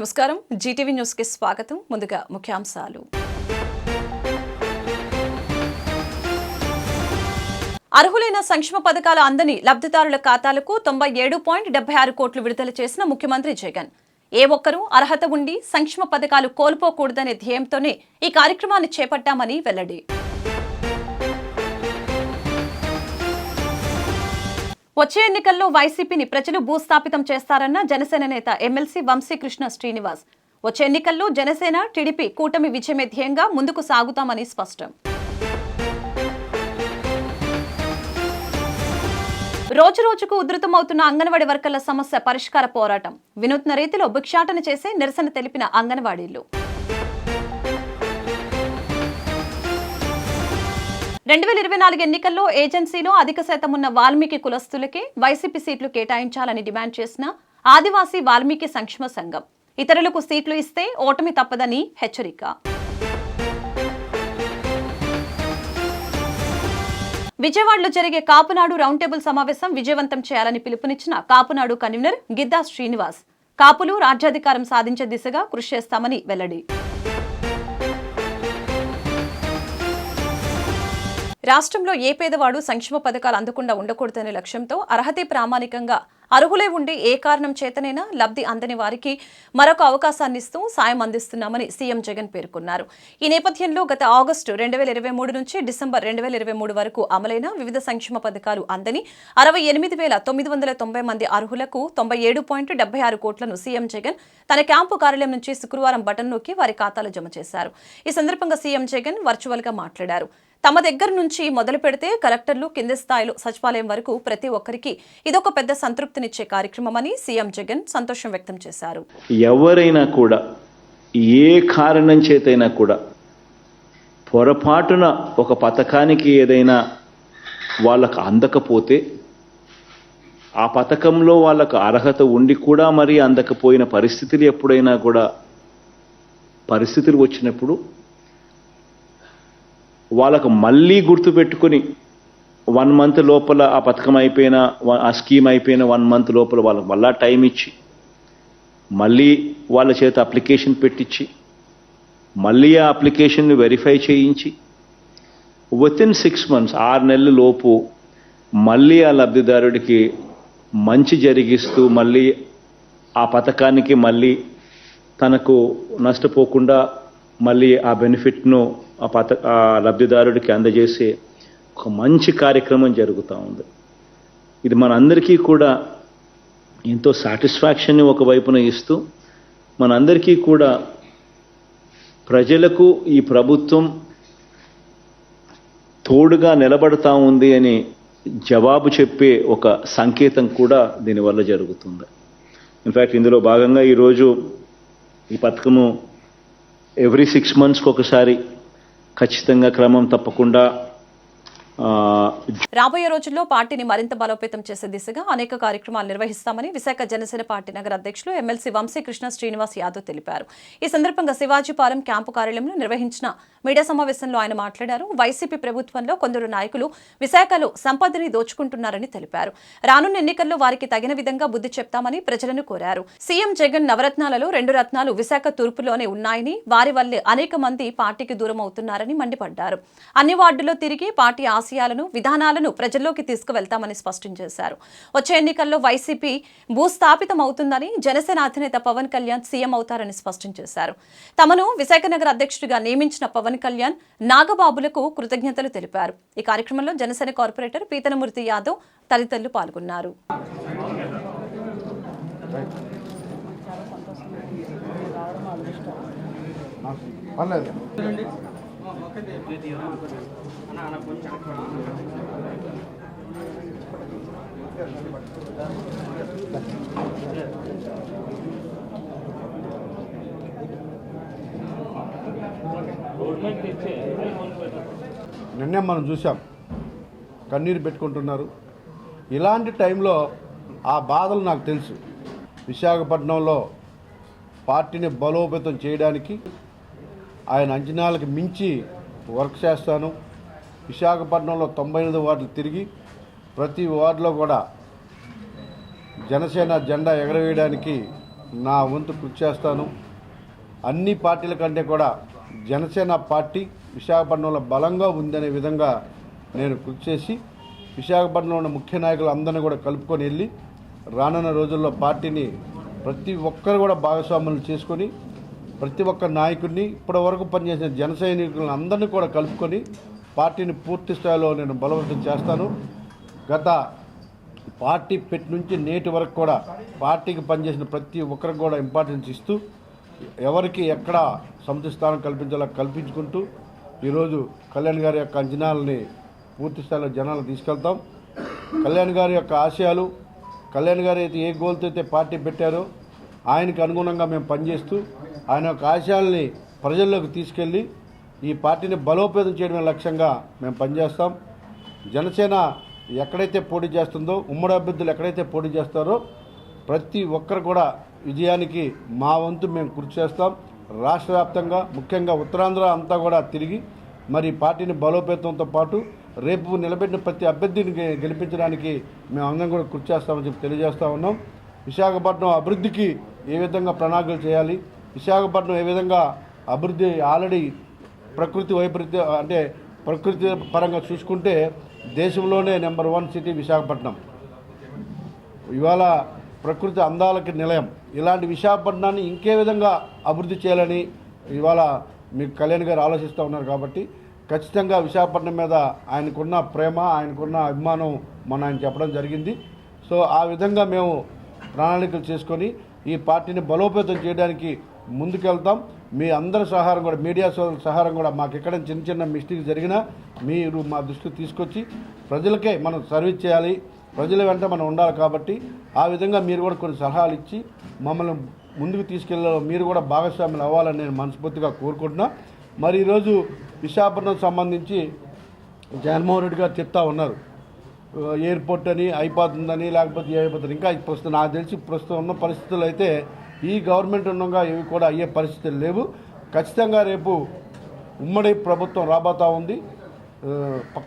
నమస్కారం Zee TV news కి స్వాగతం. ముందుగా ముఖ్యాంశాలు. అర్హులైన సంక్షేమ పథకాల అందని లబ్ధిదారుల ఖాతాలకు 97.76 కోట్లు విడుదల చేసిన ముఖ్యమంత్రి జగన్. ఏ ఒక్కరూ అర్హత ఉండి సంక్షేమ పథకాలు కోల్పోకూడదనే ధ్యేయంతోనే ఈ కార్యక్రమాన్ని చేపట్టామని వెల్లడి. వచ్చే ఎన్నికల్లో వైసీపీని ప్రజలు భూస్థాపితం చేస్తారన్న జనసేన నేత ఎమ్మెల్సీ వంశీకృష్ణ శ్రీనివాస్. వచ్చే ఎన్నికల్లో జనసేన టీడీపీ కూటమి విజయమే ధ్యేయంగా ముందుకు సాగుతామని స్పష్టం. రోజురోజుకు ఉధృతమవుతున్న అంగన్వాడీ వర్కర్ల సమస్య పరిష్కార పోరాటం. వినూత్న రీతిలో భిక్షాటన చేసి నిరసన తెలిపిన అంగన్వాడీలు. 2024 ఎన్నికల్లో ఏజెన్సీలో అధిక శాతం ఉన్న వాల్మీకి కులస్తులకే వైసీపీ సీట్లు కేటాయించాలని డిమాండ్ చేసిన ఆదివాసీ వాల్మీకి సంక్షేమ సంఘం. ఇతరులకు సీట్లు ఇస్తే ఓటమి తప్పదని హెచ్చరిక. విజయవాడలో జరిగే కాపునాడు రౌండ్ టేబుల్ సమావేశం విజయవంతం చేయాలని పిలుపునిచ్చిన కాపునాడు కన్వీనర్ గిద్దా శ్రీనివాస్. కాపులు రాజ్యాధికారం సాధించే దిశగా కృషి చేస్తామని వెల్లడి. రాష్ట్రంలో ఏ పేదవాడు సంక్షేమ పథకాలు అందకుండా ఉండకూడదనే లక్ష్యంతో అర్హతే ప్రామాణికంగా అర్హులే ఉండి ఏ కారణం చేతనైనా లబ్ధి అందని వారికి మరొక అవకాశాన్ని ఇస్తూ సాయం అందిస్తున్నామని సీఎం జగన్ పేర్కొన్నారు. ఈ నేపథ్యంలో గత ఆగస్టు 2023 నుంచి డిసెంబర్ 2023 వరకు అమలైన వివిధ సంక్షేమ పథకాలు అందని 68,990 మంది అర్హులకు 97.76 కోట్లను సీఎం జగన్ తన క్యాంపు కార్యాలయం నుంచి శుక్రవారం బటన్ నొక్కి వారి ఖాతాలో జమ చేశారు. ఈ సందర్భంగా సీఎం జగన్ వర్చువల్ గా మాట్లాడారు. తమ దగ్గర నుంచి మొదలు పెడితే కలెక్టర్లు కింది స్థాయిలో సచివాలయం వరకు ప్రతి ఒక్కరికి ఇదొక పెద్ద సంతృప్తినిచ్చే కార్యక్రమమని సీఎం జగన్ సంతోషం వ్యక్తం చేశారు. ఎవరైనా కూడా ఏ కారణం చేతైనా కూడా పొరపాటున ఒక పథకానికి ఏదైనా వాళ్ళకు అందకపోతే ఆ పథకంలో వాళ్ళకు అర్హత ఉండి కూడా మరి అందకపోయిన పరిస్థితులు ఎప్పుడైనా కూడా పరిస్థితులు వచ్చినప్పుడు వాళ్ళకు మళ్ళీ గుర్తుపెట్టుకుని 1 మంత్ లోపల ఆ పథకం అయిపోయిన ఆ స్కీమ్ అయిపోయిన 1 మంత్ లోపల వాళ్ళకి మళ్ళా టైం ఇచ్చి మళ్ళీ వాళ్ళ చేత అప్లికేషన్ పెట్టించి మళ్ళీ ఆ అప్లికేషన్ని వెరిఫై చేయించి వితిన్ 6 months 6 నెలల లోపు మళ్ళీ ఆ లబ్ధిదారుడికి మంచి జరిగిస్తూ మళ్ళీ ఆ పథకానికి మళ్ళీ తనకు నష్టపోకుండా మళ్ళీ ఆ బెనిఫిట్ను ఆ లబ్ధిదారుడికి అందజేసే ఒక మంచి కార్యక్రమం జరుగుతూ ఉంది. ఇది మనందరికీ కూడా ఎంతో సాటిస్ఫాక్షన్ని ఒకవైపున ఇస్తూ మనందరికీ కూడా ప్రజలకు ఈ ప్రభుత్వం తోడుగా నిలబడతా ఉంది అని జవాబు చెప్పే ఒక సంకేతం కూడా దీనివల్ల జరుగుతుంది. ఇన్ఫ్యాక్ట్ ఇందులో భాగంగా ఈరోజు ఈ పథకము ఎవ్రీ 6 monthsకి ఒకసారి ఖచ్చితంగా క్రమం తప్పకుండా రాబోయే రోజుల్లో పార్టీని మరింత బలోపేతం చేసే దిశగా అనేక కార్యక్రమాలు నిర్వహిస్తామని విశాఖ జనసేన పార్టీ నగర అధ్యక్షులు ఎమ్మెల్సీ వంశీకృష్ణ శ్రీనివాస్ యాదవ్ తెలిపారు. ఈ సందర్భంగా శివాజీపాలెం క్యాంపు కార్యాలయంలో నిర్వహించిన మీడియా సమావేశంలో ఆయన మాట్లాడారు. వైసీపీ ప్రభుత్వంలో కొందరు నాయకులు విశాఖలో సంపదని దోచుకుంటున్నారని తెలిపారు. రానున్న ఎన్నికల్లో వారికి తగిన విధంగా బుద్ధి చెప్తామని ప్రజలను కోరారు. సీఎం జగన్ నవరత్నాలలో 2 రత్నాలు విశాఖ తూర్పులోనే ఉన్నాయని వారి వల్లే అనేక మంది పార్టీకి దూరం అవుతున్నారని మండిపడ్డారు. అన్ని వార్డుల్లో తిరిగి పార్టీ ఆశయాలను విధానాలను ప్రజల్లోకి తీసుకువెళ్తామని స్పష్టం చేశారు. వచ్చే ఎన్నికల్లో వైసీపీ భూస్థాపితం అవుతుందని జనసేన అధినేత పవన్ కళ్యాణ్ సీఎం అవుతారని స్పష్టం చేశారు. తమను విశాఖ నగర అధ్యక్షుడిగా నియమించిన పవన్ కళ్యాణ్ నాగబాబులకు కృతజ్ఞతలు తెలిపారు. ఈ కార్యక్రమంలో జనసేన కార్పొరేటర్ పీతనమూర్తి యాదవ్ తదితరులు పాల్గొన్నారు. నిన్నే మనం చూసాం, కన్నీరు పెట్టుకుంటున్నారు. ఇలాంటి టైంలో ఆ బాధలు నాకు తెలుసు. విశాఖపట్నంలో పార్టీని బలోపేతం చేయడానికి ఆయన అంచనాలకు మించి వర్క్ చేస్తాను. విశాఖపట్నంలో 98 వార్డులు తిరిగి ప్రతి వార్డులో కూడా జనసేన జెండా ఎగరవేయడానికి నా వంతు కృషి చేస్తాను. అన్ని పార్టీల కంటే కూడా జనసేన పార్టీ విశాఖపట్నంలో బలంగా ఉందనే విధంగా నేను కృషి చేసి విశాఖపట్నంలో ఉన్న ముఖ్య నాయకులు అందరినీ కూడా కలుపుకొని వెళ్ళి రానున్న రోజుల్లో పార్టీని ప్రతి ఒక్కరు కూడా భాగస్వాములు చేసుకొని ప్రతి ఒక్క నాయకుడిని ఇప్పటి వరకు పనిచేసిన జన సైనికులను అందరినీ కూడా కలుపుకొని పార్టీని పూర్తి స్థాయిలో నేను బలవంతం చేస్తాను. గత పార్టీ పెట్టి నుంచి నేటి వరకు కూడా పార్టీకి పనిచేసిన ప్రతి ఒక్కరికి కూడా ఇంపార్టెన్స్ ఇస్తూ ఎవరికి ఎక్కడ సముచిత స్థానం కల్పించాలో కల్పించుకుంటూ ఈరోజు కళ్యాణ్ గారి యొక్క అంచనాలని పూర్తి స్థాయిలో జనాలు తీసుకెళ్తాం. కళ్యాణ్ గారి యొక్క ఆశయాలు, కళ్యాణ్ గారు అయితే ఏ గోల్తో అయితే పార్టీ పెట్టారో ఆయనకు అనుగుణంగా మేము పనిచేస్తూ ఆయన యొక్క ఆశయాల్ని ప్రజల్లోకి తీసుకెళ్ళి ఈ పార్టీని బలోపేతం చేయడమే లక్ష్యంగా మేము పనిచేస్తాం. జనసేన ఎక్కడైతే పోటీ చేస్తుందో, ఉమ్మడి అభ్యర్థులు ఎక్కడైతే పోటీ చేస్తారో ప్రతి ఒక్కరు కూడా విజయానికి మా వంతు మేము కృషి చేస్తాం. రాష్ట్ర వ్యాప్తంగా ముఖ్యంగా ఉత్తరాంధ్ర అంతా కూడా తిరిగి మరి పార్టీని బలోపేతంతో పాటు రేపు నిలబెట్టిన ప్రతి అభ్యర్థిని గెలిపించడానికి మేము అందరం కూడా కృషి చేస్తామని చెప్పి తెలియజేస్తూ ఉన్నాం. విశాఖపట్నం అభివృద్ధికి ఏ విధంగా ప్రణాళికలు చేయాలి, విశాఖపట్నం ఏ విధంగా అభివృద్ధి ఆల్రెడీ ప్రకృతి వైపరీత్యం అంటే ప్రకృతి పరంగా చూసుకుంటే దేశంలోనే నెంబర్ 1 సిటీ విశాఖపట్నం. ఇవాళ ప్రకృతి అందాలకి నిలయం. ఇలాంటి విశాఖపట్నాన్ని ఇంకే విధంగా అభివృద్ధి చేయాలని ఇవాళ మీకు కళ్యాణ్ గారు ఆలోచిస్తూ ఉన్నారు. కాబట్టి ఖచ్చితంగా విశాఖపట్నం మీద ఆయనకున్న ప్రేమ, ఆయనకున్న అభిమానం మొన్న ఆయన చెప్పడం జరిగింది. సో ఆ విధంగా మేము ప్రణాళికలు చేసుకొని ఈ పార్టీని బలోపేతం చేయడానికి ముందుకెళ్తాం. మీ అందరి సహారం కూడా, మీడియా సోదరుల సహారం కూడా, మాకు ఎక్కడ చిన్న చిన్న మిస్టేక్ జరిగినా మీరు మా దృష్టికి తీసుకొచ్చి ప్రజలకే మనం సర్వీస్ చేయాలి, ప్రజల వెంట మనం ఉండాలి. కాబట్టి ఆ విధంగా మీరు కూడా కొన్ని సలహాలు ఇచ్చి మమ్మల్ని ముందుకు తీసుకెళ్ళే మీరు కూడా భాగస్వాములు అవ్వాలని నేను మనస్ఫూర్తిగా కోరుకుంటున్నా. మరి ఈరోజు విశాఖపట్నం సంబంధించి జగన్మోహన్ రెడ్డి గారు చెప్తా ఉన్నారు, ఎయిర్పోర్ట్ అని అయిపోతుందని, లేకపోతే అయిపోతుంది. ఇంకా ప్రస్తుతం నాకు తెలిసి ప్రస్తుతం ఉన్న పరిస్థితులు అయితే ఈ గవర్నమెంట్ ఉండగా ఇవి కూడా అయ్యే పరిస్థితులు లేవు. ఖచ్చితంగా రేపు ఉమ్మడి ప్రభుత్వం రాబోతూ ఉంది.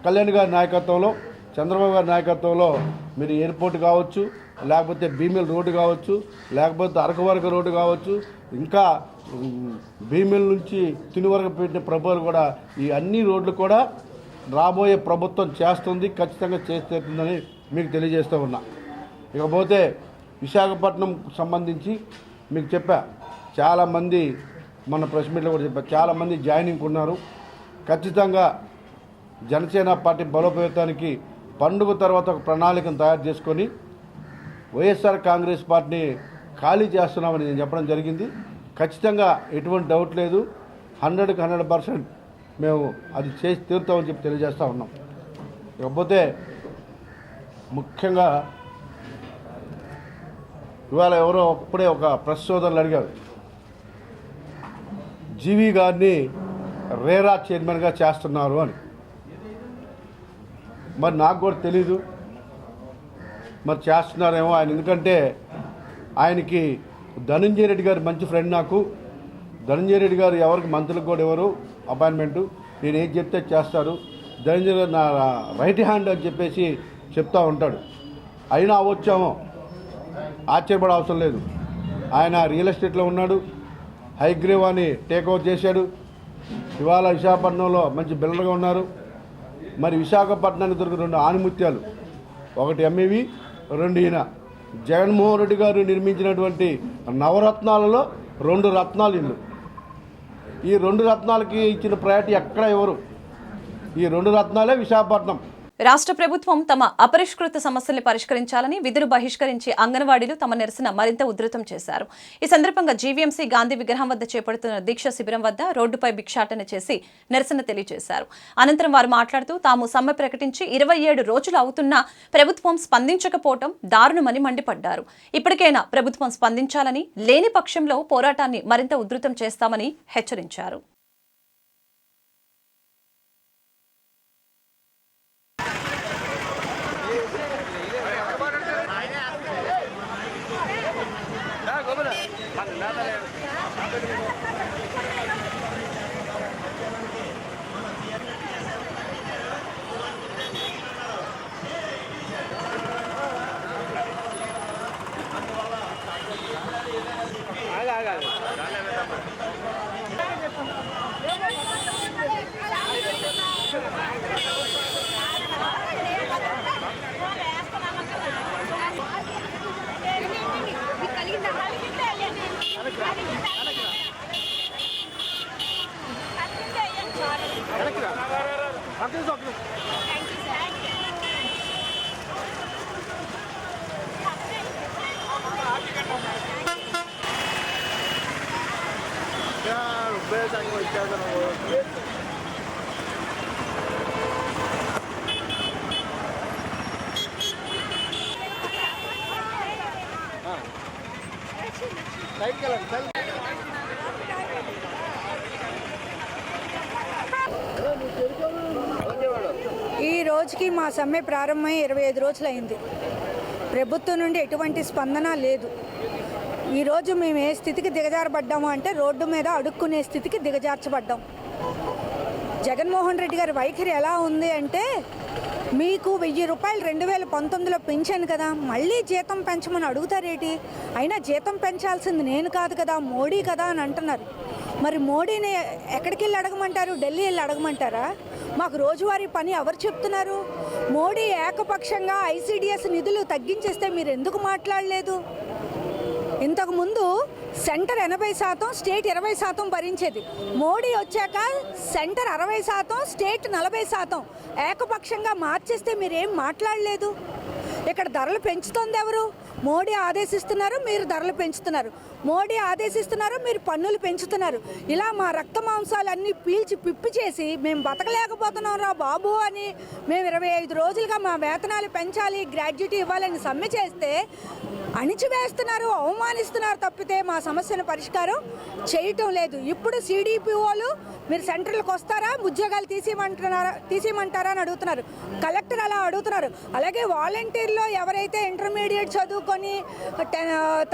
కళ్యాణ్ గారి నాయకత్వంలో, చంద్రబాబు గారి నాయకత్వంలో మీరు ఎయిర్పోర్ట్ కావచ్చు, లేకపోతే భీమిల్ రోడ్డు కావచ్చు, లేకపోతే అరకవరక రోడ్డు కావచ్చు, ఇంకా భీమిల్ నుంచి తుని వరకు పెట్టిన ప్రభుత్వాలు కూడా ఈ అన్ని రోడ్లు కూడా రాబోయే ప్రభుత్వం చేస్తుంది, ఖచ్చితంగా చేస్తుందని మీకు తెలియజేస్తూ ఉన్నా. ఇకపోతే విశాఖపట్నం సంబంధించి మీకు చెప్పా, చాలామంది మన ప్రెస్ మీట్లో కూడా చెప్పా, చాలామంది జాయినింగ్ ఉన్నారు. ఖచ్చితంగా జనసేన పార్టీ బలోపేతానికి పండుగ తర్వాత ఒక ప్రణాళికను తయారు చేసుకొని వైఎస్ఆర్ కాంగ్రెస్ పార్టీని ఖాళీ చేస్తున్నామని నేను చెప్పడం జరిగింది. ఖచ్చితంగా ఎటువంటి డౌట్ లేదు, 100కి 100% మేము అది చేసి తీరుతామని చెప్పి తెలియజేస్తూ ఉన్నాం. ఇకపోతే ముఖ్యంగా ఇవాళ ఎవరో అప్పుడే ఒక ప్రెస్ సోదరులు అడిగారు, జీవి గారిని రేరా చైర్మన్గా చేస్తున్నారు అని. మరి నాకు కూడా తెలీదు, మరి చేస్తున్నారేమో ఆయన. ఎందుకంటే ఆయనకి ధనంజయ రెడ్డి గారు మంచి ఫ్రెండ్. నాకు ధనంజయ రెడ్డి గారు ఎవరికి మంత్రులకు కూడా ఎవరు అపాయింట్మెంటు, నేను ఏం చెప్తే చేస్తారు. ధనంజయ గారు నా రైట్ హ్యాండ్ అని చెప్పేసి చెప్తూ ఉంటాడు. అయినా వచ్చామో ఆశ్చర్యపడే అవసరం లేదు. ఆయన రియల్ ఎస్టేట్లో ఉన్నాడు, హైగ్రేవ్ అని టేక్ ఓవర్ చేశాడు. ఇవాళ విశాఖపట్నంలో మంచి బిల్డర్గా ఉన్నారు. మరి విశాఖపట్నానికి దొరికిన 2 ఆణిముత్యాలు, ఒకటి ఎంఈవి, 2 ఈయన. జగన్మోహన్ రెడ్డి గారు నిర్మించినటువంటి నవరత్నాలలో 2 రత్నాలు ఇల్లు. ఈ 2 రత్నాలకి ఇచ్చిన ప్రయారిటీ ఎక్కడ ఎవరు? ఈ 2 రత్నాలే విశాఖపట్నం. రాష్ట్ర ప్రభుత్వం తమ అపరిష్కృత సమస్యల్ని పరిష్కరించాలని విధులు బహిష్కరించి అంగన్వాడీలు తమ నిరసన మరింత ఉధృతం చేశారు. ఈ సందర్భంగా జీవీఎంసీ గాంధీ విగ్రహం వద్ద చేపడుతున్న దీక్ష శిబిరం వద్ద రోడ్డుపై భిక్షాటన చేసి నిరసన తెలియజేశారు. అనంతరం వారు మాట్లాడుతూ తాము సమ్మె ప్రకటించి 27 రోజులు అవుతున్నా ప్రభుత్వం స్పందించకపోవడం దారుణమని మండిపడ్డారు. ఇప్పటికైనా ప్రభుత్వం స్పందించాలని, లేని పక్షంలో పోరాటాన్ని మరింత ఉధృతం చేస్తామని హెచ్చరించారు. ఈ రోజుకి మా సమ్మె ప్రారంభమై 25 రోజులైంది. ప్రభుత్వం నుండి ఎటువంటి స్పందన లేదు. ఈరోజు మేము ఏ స్థితికి దిగజారబడ్డాము అంటే రోడ్డు మీద అడుక్కునే స్థితికి దిగజార్చబడ్డాం. జగన్మోహన్ రెడ్డి గారి వైఖరి ఎలా ఉంది అంటే, మీకు 1000 రూపాయలు 2019లో పెంచాను కదా, మళ్ళీ జీతం పెంచమని అడుగుతారేటి? అయినా జీతం పెంచాల్సింది నేను కాదు కదా, మోడీ కదా అని అంటున్నారు. మరి మోడీని ఎక్కడికి వెళ్ళి అడగమంటారు? ఢిల్లీ వెళ్ళి అడగమంటారా? మాకు రోజువారీ పని ఎవరు చెప్తున్నారు? మోడీ ఏకపక్షంగా ICDS నిధులు తగ్గించేస్తే మీరు ఎందుకు మాట్లాడలేదు? ఇంతకుముందు సెంటర్ 80%, స్టేట్ 20% భరించేది. మోడీ వచ్చాక సెంటర్ 60%, స్టేట్ 40%. ఏకపక్షంగా మార్చేస్తే మీరేం మాట్లాడలేదు. ఇక్కడ ధరలు పెంచుతోంది ఎవరు? మోడీ ఆదేశిస్తున్నారు, మీరు ధరలు పెంచుతున్నారు. మోడీ ఆదేశిస్తున్నారు, మీరు పన్నులు పెంచుతున్నారు. ఇలా మా రక్త మాంసాలన్నీ పీల్చి పిప్పి చేసి మేము బతకలేకపోతున్నాం రా బాబు అని మేము 25 రోజులుగా మా వేతనాలు పెంచాలి, గ్రాడ్యుటీ ఇవ్వాలని సమ్మె చేస్తే అణిచివేస్తున్నారు, అవమానిస్తున్నారు తప్పితే మా సమస్యను పరిష్కారం చేయటం లేదు. ఇప్పుడు CDPOలు మీరు సెంటర్లకు వస్తారా, ఉద్యోగాలు తీసేయమంటారా అని అడుగుతున్నారు. కలెక్టర్ అలా అడుగుతున్నారు. అలాగే వాలంటీర్లో ఎవరైతే ఇంటర్మీడియట్ చదువుకొని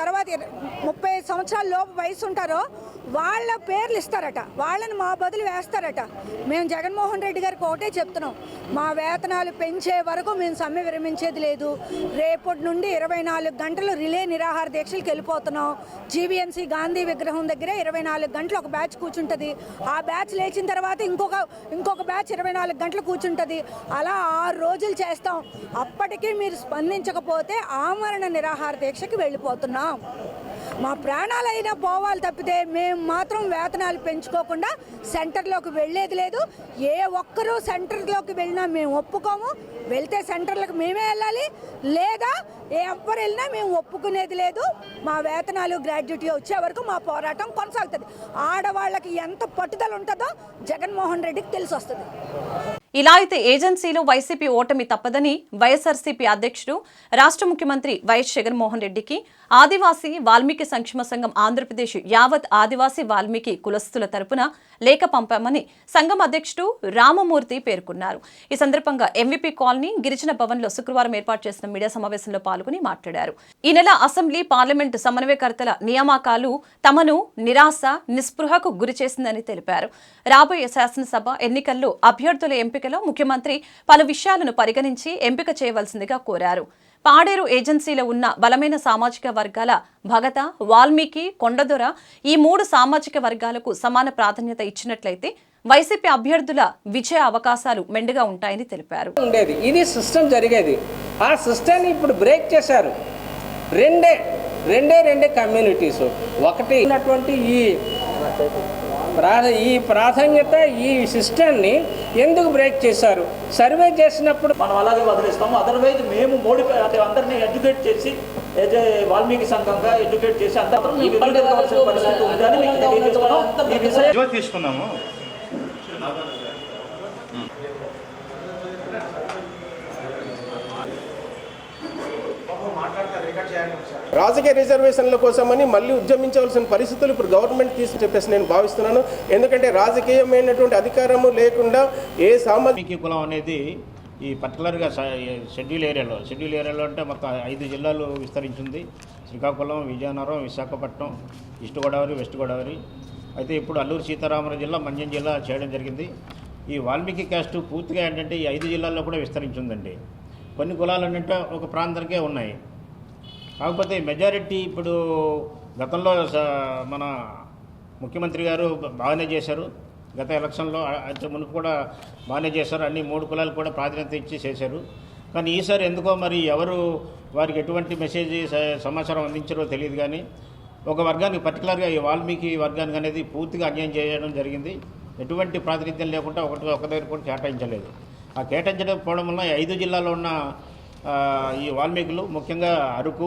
తర్వాత 30 సంవత్సరాల లోపు వయసు ఉంటారో వాళ్ళ పేర్లు ఇస్తారట, వాళ్ళని మా బదులు వేస్తారట. మేము జగన్మోహన్ రెడ్డి గారికి ఒకటే చెప్తున్నాం, మా వేతనాలు పెంచే వరకు మేము సమ్మె విరమించేది లేదు. రేపటి నుండి 24 గంటలు రిలే నిరాహార దీక్షలకు వెళ్ళిపోతున్నాం. GVMC గాంధీ విగ్రహం దగ్గర 24 గంటలు ఒక బ్యాచ్ కూర్చుంటుంది. ఆ బ్యాచ్ లేచిన తర్వాత ఇంకొక బ్యాచ్ 24 గంటలు కూర్చుంటుంది. అలా 6 రోజులు చేస్తాం. అప్పటికీ మీరు స్పందించకపోతే ఆమరణ నిరాహార దీక్షకి వెళ్ళిపోతున్నాం. మా ప్రాణాలైనా పోవాలి తప్పితే మేము మాత్రం వేతనాలు పెంచుకోకుండా సెంటర్లోకి వెళ్ళేది లేదు. ఏ ఒక్కరూ సెంటర్లోకి వెళ్ళినా మేము ఒప్పుకోము. వెళ్తే సెంటర్లకు మేమే వెళ్ళాలి, లేదా ఎవరు వెళ్ళినా మేము ఒప్పుకునేది లేదు. మా వేతనాలు గ్రాడ్యుటీ వచ్చే వరకు మా పోరాటం కొనసాగుతుంది. ఆడవాళ్ళకి ఎంత పట్టుదల ఉంటుందో జగన్మోహన్ రెడ్డికి తెలిసి వస్తుంది. ఇలా అయితే ఏజెన్సీలో వైసీపీ ఓటమి తప్పదని వైఎస్ఆర్సీపీ అధ్యక్షుడు రాష్ట్ర ముఖ్యమంత్రి వైఎస్ జగన్మోహన్ రెడ్డికి ఆదివాసీ వాల్మీకి సంక్షేమ సంఘం ఆంధ్రప్రదేశ్ యావత్ ఆదివాసీ వాల్మీకి కులస్తుల తరపున లేఖ పంపామని సంఘం అధ్యక్షుడు రామమూర్తి పేర్కొన్నారు. ఈ సందర్భంగా MVP కాలనీ గిరిజన భవన్లో శుక్రవారం ఏర్పాటు చేసిన మీడియా సమావేశంలో పాల్గొని మాట్లాడారు. ఈ నెల అసెంబ్లీ, పార్లమెంటు సమన్వయకర్తల నియామకాలు తమను నిరాశ, నిస్పృహకు గురి చేసిందని తెలిపారు. రాబోయే శాసనసభ ఎన్నికల్లో అభ్యర్థుల ఎంపికలో ముఖ్యమంత్రి పలు విషయాలను పరిగణించి ఎంపిక చేయవలసిందిగా కోరారు. పాడేరు ఏజెన్సీలో ఉన్న బలమైన సామాజిక వర్గాల భగత, వాల్మీకి, కొండదొర ఈ 3 సామాజిక వర్గాలకు సమాన ప్రాధాన్యత ఇచ్చినట్లయితే వైసీపీ అభ్యర్థుల విజయ అవకాశాలు మెండుగా ఉంటాయని తెలిపారు. ఇది సిస్టమ్ జరిగేది. ఆ సిస్టమ్ని ఇప్పుడు బ్రేక్ చేశారు. రెండే కమ్యూనిటీస్ ఒకటి ఉన్నటువంటి ఈ ప్రాధాన్యత, ఈ సిస్టమ్ని ఎందుకు బ్రేక్ చేశారు? సర్వే చేసినప్పుడు మనం అలాగే వదిలేస్తాము. అదర్వైజ్ మేము మోడీ అందరినీ ఎడ్యుకేట్ చేసి వాల్మీకి సంఘంగా ఎడ్యుకేట్ చేసి అందరూ పరిస్థితి ఉందని మీకు తెలియజేస్తున్నాం. ఈ విషయం తీసుకున్నాము. రాజకీయ రిజర్వేషన్ల కోసమని మళ్ళీ ఉద్యమించవలసిన పరిస్థితులు ఇప్పుడు గవర్నమెంట్ తీసుకు చెప్పేసి నేను భావిస్తున్నాను. ఎందుకంటే రాజకీయమైనటువంటి అధికారము లేకుండా ఏ సామాజిక కులం అనేది ఈ పర్టికులర్గా షెడ్యూల్ ఏరియాలో అంటే మొత్తం 5 జిల్లాలు విస్తరించింది. Srikakulam, Vizianagaram, Visakhapatnam, east Godavari, west Godavari. అయితే ఇప్పుడు అల్లూరు సీతారామరాజు జిల్లా, మన్యం జిల్లా చేయడం జరిగింది. ఈ వాల్మీకి క్యాస్ట్ పూర్తిగా ఏంటంటే ఈ 5 జిల్లాల్లో కూడా విస్తరించిందండి. కొన్ని కులాలు ఏంటంటే ఒక ప్రాంతానికే ఉన్నాయి. కాకపోతే మెజారిటీ ఇప్పుడు గతంలో మన ముఖ్యమంత్రి గారు బాగానే చేశారు. గత ఎలక్షన్లో అయితే మునుపు కూడా బాగానే చేశారు. అన్ని 3 కులాలు కూడా ప్రాధాన్యత ఇచ్చి చేశారు. కానీ ఈసారి ఎందుకో మరి ఎవరు వారికి ఎటువంటి మెసేజ్ సమాచారం అందించారో తెలియదు. కానీ ఒక వర్గానికి పర్టికులర్గా ఈ వాల్మీకి వర్గానికి అనేది పూర్తిగా అన్యాయం చేయడం జరిగింది. ఎటువంటి ప్రాతినిధ్యం లేకుండా ఒక దగ్గర కూడా కేటాయించలేదు. ఆ కేటాయించకపోవడం వల్ల 5 జిల్లాలో ఉన్న ఈ వాల్మీకులు ముఖ్యంగా అరకు,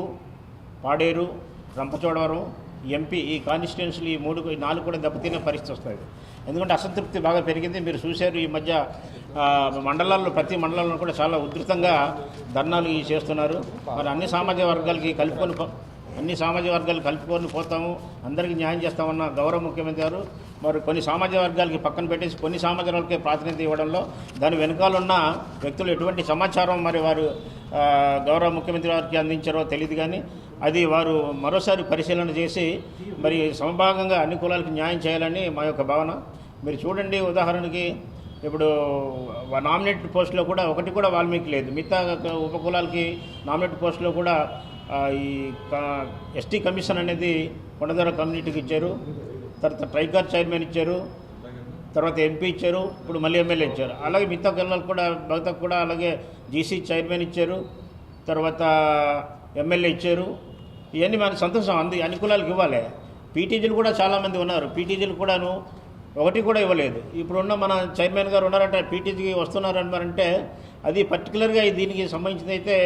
పాడేరు, రంపచోడవరం, ఎంపీ, ఈ కాన్స్టిట్యున్సీలు, ఈ 4 కూడా దెబ్బతినే పరిస్థితి వస్తుంది. ఎందుకంటే అసంతృప్తి బాగా పెరిగింది. మీరు చూశారు ఈ మధ్య మండలాల్లో, ప్రతి మండలంలో కూడా చాలా ఉధృతంగా ధర్నాలు చేస్తున్నారు. మరి అన్ని సామాజిక వర్గాలు కలుపుకొని పోతాము, అందరికీ న్యాయం చేస్తామన్న గౌరవ ముఖ్యమంత్రి గారు మరి కొన్ని సామాజిక వర్గాలకి పక్కన పెట్టేసి కొన్ని సామాజిక వర్గాలకి ప్రాతినిధ్యం ఇవ్వడంలో దాని వెనకాలన్న వ్యక్తులు ఎటువంటి సమాచారం మరి వారు గౌరవ ముఖ్యమంత్రి వారికి అందించారో తెలియదు. కానీ అది వారు మరోసారి పరిశీలన చేసి మరి సమభాగంగా అన్ని కులాలకు న్యాయం చేయాలని మా యొక్క భావన. మీరు చూడండి, ఉదాహరణకి ఇప్పుడు నామినేటెడ్ పోస్టులో కూడా ఒకటి కూడా వాల్మీకి లేదు. మిగతా ఉపకులాలకి నామినేటెడ్ పోస్టులో కూడా ఈ ఎస్టీ కమిషన్ అనేది కొండదొర కమ్యూనిటీకి ఇచ్చారు, తర్వాత ట్రైకార్ చైర్మన్ ఇచ్చారు, తర్వాత ఎంపీ ఇచ్చారు, ఇప్పుడు మళ్ళీ ఎమ్మెల్యే ఇచ్చారు. అలాగే మిగతా కులాలకు కూడా భక్తకు కూడా అలాగే జీసీ చైర్మన్ ఇచ్చారు, తర్వాత ఎమ్మెల్యే ఇచ్చారు. ఇవన్నీ మనకు సంతోషం. అన్ని కులాలకు ఇవ్వాలి. పీటీజీలు కూడా చాలామంది ఉన్నారు, పీటీజీలు కూడాను ఒకటి కూడా ఇవ్వలేదు. ఇప్పుడున్న మన చైర్మన్ గారు ఉన్నారంటే పీటీజీకి వస్తున్నారు అన్నారంటే అది పర్టికులర్గా దీనికి సంబంధించింది అయితే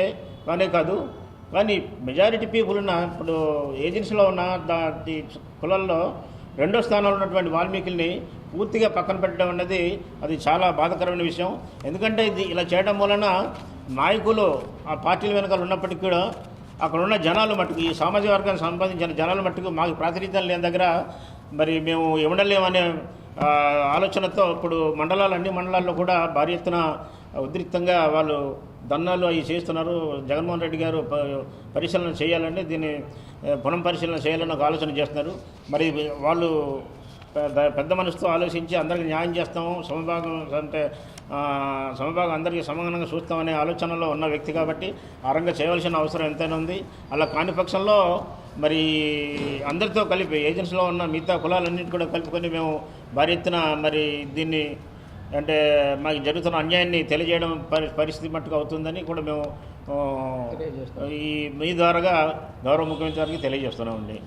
కానే కాదు. కానీ మెజారిటీ పీపుల్ ఉన్న ఇప్పుడు ఏజెన్సీలో ఉన్న కులాల్లో 2వ స్థానంలో ఉన్నటువంటి వాల్మీకుల్ని పూర్తిగా పక్కన పెట్టడం అన్నది అది చాలా బాధాకరమైన విషయం. ఎందుకంటే ఇది ఇలా చేయడం వలన నాయకులు ఆ పార్టీల వెనకాల ఉన్నప్పటికీ కూడా అక్కడ ఉన్న జనాలు మట్టుకు, ఈ సామాజిక వర్గానికి సంబంధించిన జనాల మట్టుకు మాకు ప్రాతినిధ్యం లేని దగ్గర మరి మేము ఇవ్వడలేమనే ఆలోచనతో ఇప్పుడు అన్ని మండలాల్లో కూడా భారీ ఎత్తున ఉద్రిక్తంగా వాళ్ళు ధర్నాలు అవి చేస్తున్నారు. జగన్మోహన్ రెడ్డి గారు పరిశీలన చేయాలని, దీన్ని పునః పరిశీలన చేయాలని ఒక ఆలోచన చేస్తున్నారు. మరి వాళ్ళు పెద్ద మనసుతో ఆలోచించి అందరికీ న్యాయం చేస్తాము, సమభాగం అందరికీ సమానంగా చూస్తామనే ఆలోచనలో ఉన్న వ్యక్తి కాబట్టి ఆ రంగా చేయవలసిన అవసరం ఎంతైనా ఉంది. అలా కాని పక్షంలో మరి అందరితో కలిపి ఏజెన్సీలో ఉన్న మిగతా కులాలన్నింటి కూడా కలుపుకొని మేము భారీ ఎత్తున మరి దీన్ని అంటే మాకు జరుగుతున్న అన్యాయాన్ని తెలియజేయడం పరిస్థితి మట్టుకు అవుతుందని కూడా మేము మీ ద్వారాగా గౌరవ ముఖ్యమంత్రి గారికి తెలియజేస్తున్నామండి.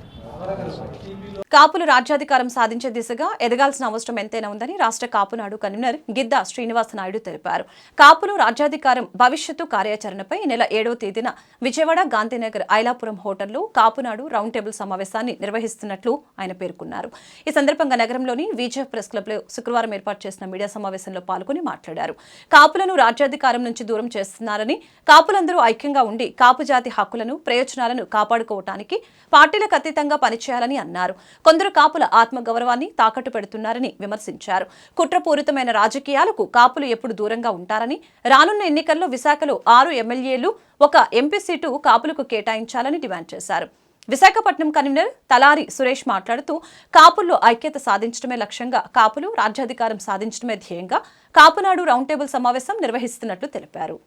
కాపులు రాజ్యాధికారం సాధించే దిశగా ఎదగాల్సిన అవసరం ఎంతైనా ఉందని రాష్ట్ర కాపునాడు కన్వీనర్ గిద్దా శ్రీనివాస నాయుడు తెలిపారు. కాపులు రాజ్యాధికారం భవిష్యత్తు కార్యాచరణపై నెల 7వ తేదీన విజయవాడ గాంధీనగర్ ఐలాపురం హోటల్లో కాపునాడు రౌండ్ టేబుల్ సమావేశాన్ని నిర్వహిస్తున్నట్లు ఆయన పేర్కొన్నారు. ఈ సందర్భంగా నగరంలోని విజయ్ ప్రెస్ క్లబ్లో శుక్రవారం ఏర్పాటు చేసిన మీడియా సమావేశంలో పాల్గొని మాట్లాడారు. కాపులను రాజ్యాధికారం నుంచి దూరం చేస్తున్నారని, కాపులందరూ ఐక్యంగా ఉండి కాపు జాతి హక్కులను, ప్రయోజనాలను కాపాడుకోవటానికి పార్టీలకు అతీతంగా పనిచేయాలని అన్నారు. కొందరు కాపుల ఆత్మగౌరవాన్ని తాకట్టు పెడుతున్నారని విమర్శించారు. కుట్రపూరితమైన రాజకీయాలకు కాపులు ఎప్పుడు దూరంగా ఉంటారని, రానున్న ఎన్నికల్లో విశాఖలో 6 ఎమ్మెల్యేలు, 1 ఎంపీ సీటు కాపులకు కేటాయించాలని డిమాండ్ చేశారు. విశాఖపట్నం కన్వీనర్ తలారి సురేష్ మాట్లాడుతూ కాపుల్లో ఐక్యత సాధించడమే లక్ష్యంగా, కాపులు రాజ్యాధికారం సాధించడమే ధ్యేయంగా కాపునాడు రౌండ్ టేబుల్ సమావేశం నిర్వహిస్తున్నట్లు తెలిపారు.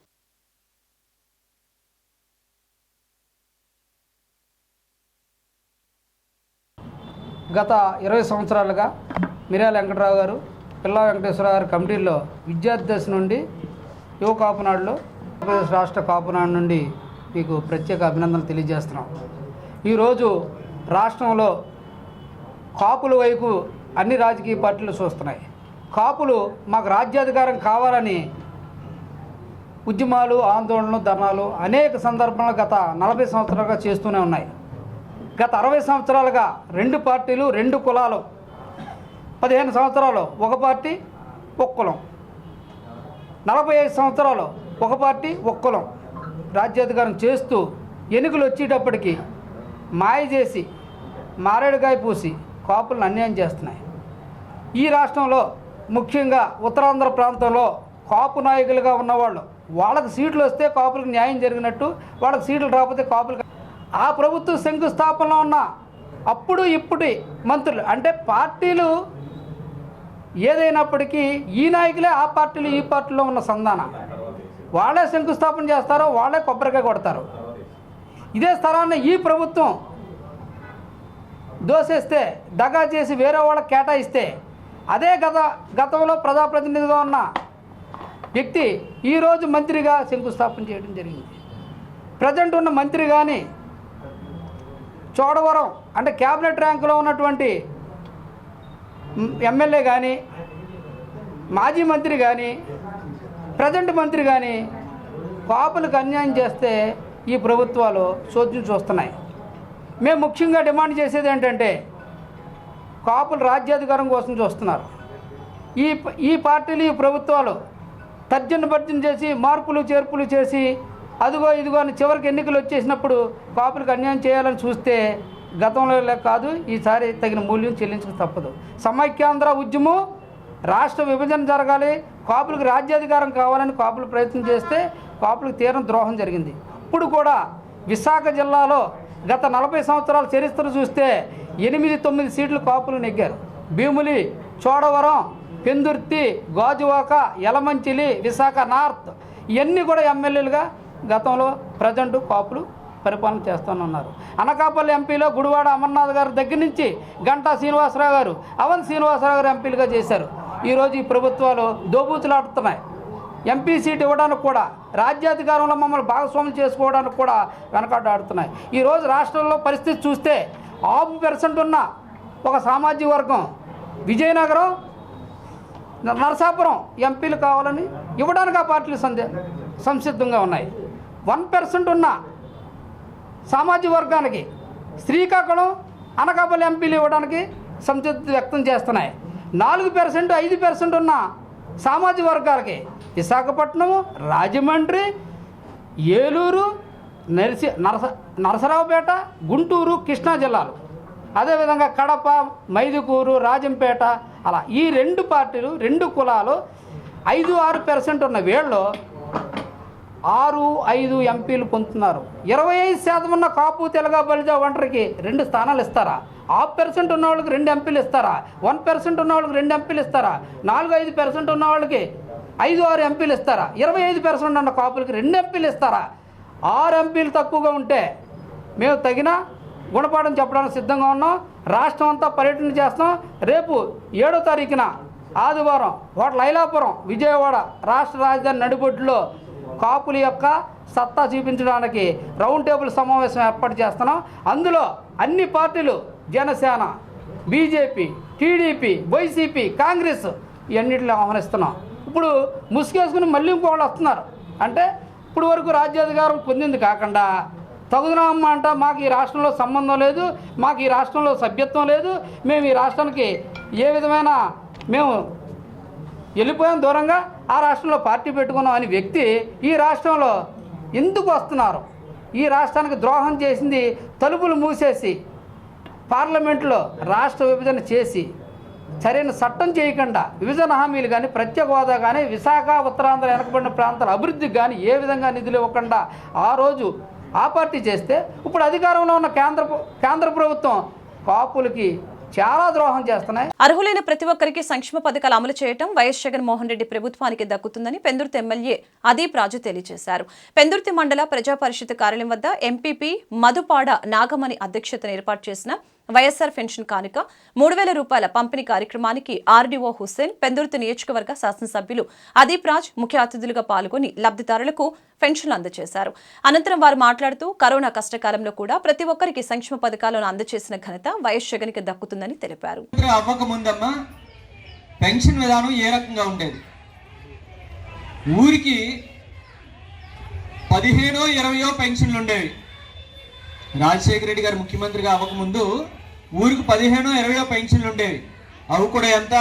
గత 20 సంవత్సరాలుగా మిర్యాల వెంకటరావు గారు, పిల్లా వెంకటేశ్వర గారి కమిటీల్లో విద్యార్థి దశ నుండి యువ కాపునాడులో ఆంధ్రప్రదేశ్ రాష్ట్ర కాపునాడు నుండి మీకు ప్రత్యేక అభినందనలు తెలియజేస్తున్నాం. ఈరోజు రాష్ట్రంలో కాపుల వైపు అన్ని రాజకీయ పార్టీలు చూస్తున్నాయి. కాపులు మాకు రాజ్యాధికారం కావాలని ఉద్యమాలు, ఆందోళనలు, ధర్నాలు అనేక సందర్భాలు గత 40 సంవత్సరాలుగా చేస్తూనే ఉన్నాయి. గత 60 సంవత్సరాలుగా 2 పార్టీలు, 2 కులాలు, 15 సంవత్సరాలు 1 పార్టీ 1 కులం, 45 సంవత్సరాలు 1 పార్టీ 1 కులం రాజ్యాధికారం చేస్తూ ఎన్నికలు వచ్చేటప్పటికి మాయ చేసి, మారేడుకాయ పూసి కాపులను అన్యాయం చేస్తున్నాయి. ఈ రాష్ట్రంలో ముఖ్యంగా ఉత్తరాంధ్ర ప్రాంతంలో కాపు నాయకులుగా ఉన్నవాళ్ళు, వాళ్ళకి సీట్లు వస్తే కాపులకు న్యాయం జరిగినట్టు, వాళ్ళకి సీట్లు రాకపోతే కాపులకు ఆ ప్రభుత్వ శంకుస్థాపనలో ఉన్న అప్పుడు ఇప్పటి మంత్రులు అంటే పార్టీలు ఏదైనప్పటికీ ఈ నాయకులే ఆ పార్టీలు ఈ పార్టీలో ఉన్న సంధాన, వాళ్ళే శంకుస్థాపన చేస్తారో, వాళ్ళే కొబ్బరికాయ కొడతారు. ఇదే స్థలాన్ని ఈ ప్రభుత్వం దోసేస్తే, దగా చేసి వేరే వాళ్ళకి కేటాయిస్తే, అదే గతంలో ప్రజాప్రతినిధిగా ఉన్న వ్యక్తి ఈరోజు మంత్రిగా శంకుస్థాపన చేయడం జరిగింది. ప్రజెంట్ ఉన్న మంత్రి కానీ, చోడవరం అంటే క్యాబినెట్ ర్యాంకులో ఉన్నటువంటి ఎమ్మెల్యే కానీ, మాజీ మంత్రి కానీ, ప్రజెంట్ మంత్రి కానీ కాపులకు అన్యాయం చేస్తే ఈ ప్రభుత్వాలు చోద్యం చూస్తున్నాయి. మేము ముఖ్యంగా డిమాండ్ చేసేది ఏంటంటే కాపులు రాజ్యాధికారం కోసం చూస్తున్నారు. ఈ పార్టీలు ఈ ప్రభుత్వాలు తర్జన భర్జన చేసి మార్పులు చేర్పులు చేసి అదిగో ఇదిగో అని చివరికి ఎన్నికలు వచ్చేసినప్పుడు కాపులకు అన్యాయం చేయాలని చూస్తే గతంలో కాదు, ఈసారి తగిన మూల్యం చెల్లించక తప్పదు. సమైక్యాంధ్ర ఉద్యమం రాష్ట్ర విభజన జరగాలి, కాపులకు రాజ్యాధికారం కావాలని కాపులు ప్రయత్నం చేస్తే కాపులకు తీవ్ర ద్రోహం జరిగింది. ఇప్పుడు కూడా విశాఖ జిల్లాలో గత 40 సంవత్సరాల చరిత్ర చూస్తే 8-9 సీట్లు కాపులు నెగ్గారు. భీములి, చోడవరం, పెందుర్తి, గాజువాక, యలమంచిలి, విశాఖ నార్త్ ఇవన్నీ కూడా ఎమ్మెల్యేలుగా గతంలో ప్రజెంట్ కాపులు పరిపాలన చేస్తూనే. అనకాపల్లి ఎంపీలో గుడివాడ అమర్నాథ్ గారి దగ్గర నుంచి గంటా శ్రీనివాసరావు గారు, అవన్ శ్రీనివాసరావు గారు ఎంపీలుగా చేశారు. ఈరోజు ఈ ప్రభుత్వాలు దోబూతులాడుతున్నాయి. ఎంపీ సీట్ ఇవ్వడానికి కూడా, రాజ్యాధికారంలో మమ్మల్ని భాగస్వాములు చేసుకోవడానికి కూడా వెనకాడుతున్నాయి. ఈరోజు రాష్ట్రంలో పరిస్థితి చూస్తే 5% ఉన్న ఒక సామాజిక వర్గం విజయనగరం, నరసాపురం ఎంపీలు కావాలని ఇవ్వడానికి ఆ పార్టీలు సంసిద్ధంగా ఉన్నాయి. 1% ఉన్న సామాజిక వర్గానికి శ్రీకాకుళం, అనకాపల్లి ఎంపీలు ఇవ్వడానికి సంసిద్ధత వ్యక్తం చేస్తున్నాయి. 4%, 5% ఉన్న సామాజిక వర్గాలకి విశాఖపట్నం, రాజమండ్రి, ఏలూరు, నరసరావుపేట, గుంటూరు, కృష్ణా జిల్లాలు, అదేవిధంగా కడప, మైదుకూరు, రాజంపేట, అలా ఈ 2 పార్టీలు 2 కులాలు 5-6% ఉన్న వీళ్ళు 6-5 ఎంపీలు పొందుతున్నారు. 25% ఉన్న కాపు, తెలగ, బలిజ, ఒంటరికి 2 స్థానాలు ఇస్తారా? 5% ఉన్న వాళ్ళకి 2 ఎంపీలు ఇస్తారా? 1% ఉన్న వాళ్ళకి 2 ఎంపీలు ఇస్తారా? 4-5% ఉన్న వాళ్ళకి 5-6 ఎంపీలు ఇస్తారా? 25% ఉన్న కాపులకి 2 ఎంపీలు ఇస్తారా? 6 ఎంపీలు తక్కువగా ఉంటే మేము తగిన గుణపాఠం చెప్పడానికి సిద్ధంగా ఉన్నాం. రాష్ట్రం అంతా పర్యటన చేస్తాం. రేపు 7వ తారీఖున ఆదివారం హోటల్ ఐలాపురం, విజయవాడ రాష్ట్ర రాజధాని నడిబొడ్డులో కాపుల యొక్క సత్తా చూపించడానికి రౌండ్ టేబుల్ సమావేశం ఏర్పాటు చేస్తున్నాం. అందులో అన్ని పార్టీలు, Janasena, BJP, TDP, YCP, Congress ఇవన్నిటిని ఆహ్వానిస్తున్నాం. ఇప్పుడు ముసుగేసుకుని మళ్ళీ ఇంకోళ్ళు వస్తున్నారు. అంటే ఇప్పుడు వరకు రాజ్యాధికారం పొందింది కాకుండా తగుదనమ్మ అంట, మాకు ఈ రాష్ట్రంలో సంబంధం లేదు, మాకు ఈ రాష్ట్రంలో సభ్యత్వం లేదు, మేము ఈ రాష్ట్రానికి ఏ విధమైన మేము వెళ్ళిపోయాం దూరంగా, ఆ రాష్ట్రంలో పార్టీ పెట్టుకున్నాం అని వ్యక్తి ఈ రాష్ట్రంలో ఎందుకు వస్తున్నారు? ఈ రాష్ట్రానికి ద్రోహం చేసింది తలుపులు మూసేసి పార్లమెంట్లో రాష్ట్ర విభజన చేసి సరైన చట్టం చేయకుండా విభజన హామీలు కానీ, ప్రత్యేక హోదా కానీ, విశాఖ ఉత్తరాంధ్ర వెనకబడిన ప్రాంతాల అభివృద్ధికి కానీ ఏ విధంగా నిధులు ఇవ్వకుండా ఆ రోజు ఆ పార్టీ చేస్తే ఇప్పుడు అధికారంలో ఉన్న కేంద్ర ప్రభుత్వం కాపులకి చాలా ద్రోహం చేస్తున్నాయి. అర్హులైన ప్రతి ఒక్కరికి సంక్షేమ పథకాలు అమలు చేయడం వైఎస్ జగన్మోహన్ రెడ్డి ప్రభుత్వానికి దక్కుతుందని పెందుర్తి ఎమ్మెల్యే అదీప్ రాజు తెలియజేశారు. పెందుర్తి మండల ప్రజా పరిషత్ కార్యాలయం వద్ద ఎంపీపీ మధుపాడ నాగమణి అధ్యక్షతన ఏర్పాటు చేసిన వైఎస్ఆర్ పెన్షన్ కానుక 3,000 రూపాయల పంపిణీ కార్యక్రమానికి ఆర్డీఓ హుస్సేన్, పెందుర్తి నియోజకవర్గ శాసనసభ్యులు అదీప్ రాజ్ ముఖ్య అతిథులుగా పాల్గొని లబ్ధిదారులకు పెన్షన్లు అందజేశారు. అనంతరం వారు మాట్లాడుతూ కరోనా కష్టకాలంలో కూడా ప్రతి ఒక్కరికి సంక్షేమ పథకాలను అందజేసిన ఘనత వైఎస్ జగన్ కి దక్కుతుందని తెలిపారు. అవ్వకముందమ్మా పెన్షన్ విధానం ఏ రకంగా ఉండేది? ఊరికి 15-20 పెన్షన్లు ఉండేవి. రాజశేఖర రెడ్డి గారు ముఖ్యమంత్రిగా అవ్వకముందు ఊరికి 15-20 పెన్షన్లు ఉండేవి. అవి కూడా ఎంత?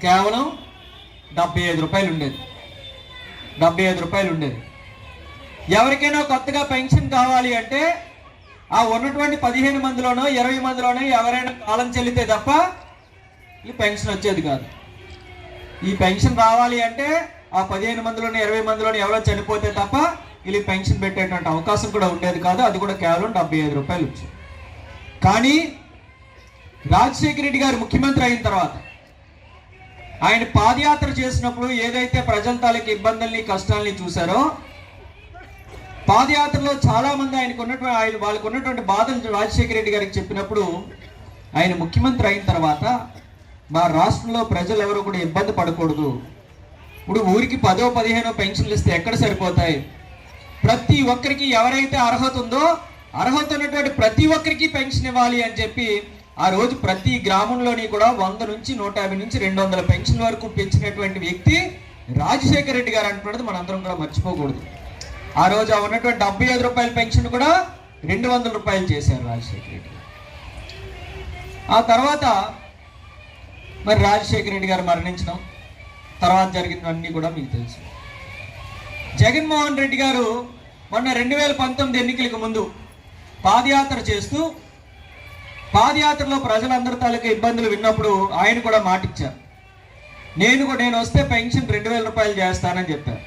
కేవలం 75 రూపాయలు ఉండేది. 75 రూపాయలు ఉండేది. ఎవరికైనా కొత్తగా పెన్షన్ కావాలి అంటే ఆ ఉన్నటువంటి 15 మందిలోనో 20 మందిలోనో ఎవరైనా కాలం చెల్లితే తప్ప ఈ పెన్షన్ వచ్చేది కాదు. ఈ పెన్షన్ రావాలి అంటే ఆ 15 మందిలోనో 20 మందిలోనో ఎవరో చనిపోతే తప్ప వీళ్ళకి పెన్షన్ పెట్టేటువంటి అవకాశం కూడా ఉండేది కాదు. అది కూడా కేవలం 75 రూపాయలు వచ్చేది. కానీ రాజశేఖర రెడ్డి గారు ముఖ్యమంత్రి అయిన తర్వాత ఆయన పాదయాత్ర చేసినప్పుడు ఏదైతే ప్రజల తాలూకు ఇబ్బందుల్ని, కష్టాలని చూశారో, పాదయాత్రలో చాలా మంది వాళ్ళకు ఉన్నటువంటి బాధలు రాజశేఖర రెడ్డి గారికి చెప్పినప్పుడు ఆయన ముఖ్యమంత్రి అయిన తర్వాత మా రాష్ట్రంలో ప్రజలు ఎవరు కూడా ఇబ్బంది పడకూడదు, ఇప్పుడు ఊరికి 10-15 పెన్షన్లు ఇస్తే ఎక్కడ సరిపోతాయి, ప్రతి ఒక్కరికి ఎవరైతే అర్హత ఉందో అర్హత ఉన్నటువంటి ప్రతి ఒక్కరికి పెన్షన్ ఇవ్వాలి అని చెప్పి ఆ రోజు ప్రతి గ్రామంలోని కూడా 100 నుంచి 150 నుంచి 200 పెన్షన్ వరకు పెంచినటువంటి వ్యక్తి రాజశేఖర రెడ్డి గారు అంటున్నది మనందరం కూడా మర్చిపోకూడదు. ఆ రోజు ఉన్నటువంటి 75 రూపాయల పెన్షన్ కూడా 200 రూపాయలు చేశారు రాజశేఖర రెడ్డి. ఆ తర్వాత మరి రాజశేఖర రెడ్డి గారు మరణించడం, తర్వాత జరిగినవన్నీ కూడా మీకు తెలుసు. జగన్మోహన్ రెడ్డి గారు మొన్న 2019 ఎన్నికలకు ముందు పాదయాత్ర చేస్తూ పాదయాత్రలో ప్రజలందరి తాలూకా ఇబ్బందులు విన్నప్పుడు ఆయన కూడా మాటిచ్చారు, నేను వస్తే పెన్షన్ 2000 రూపాయలు చేస్తానని చెప్పారు.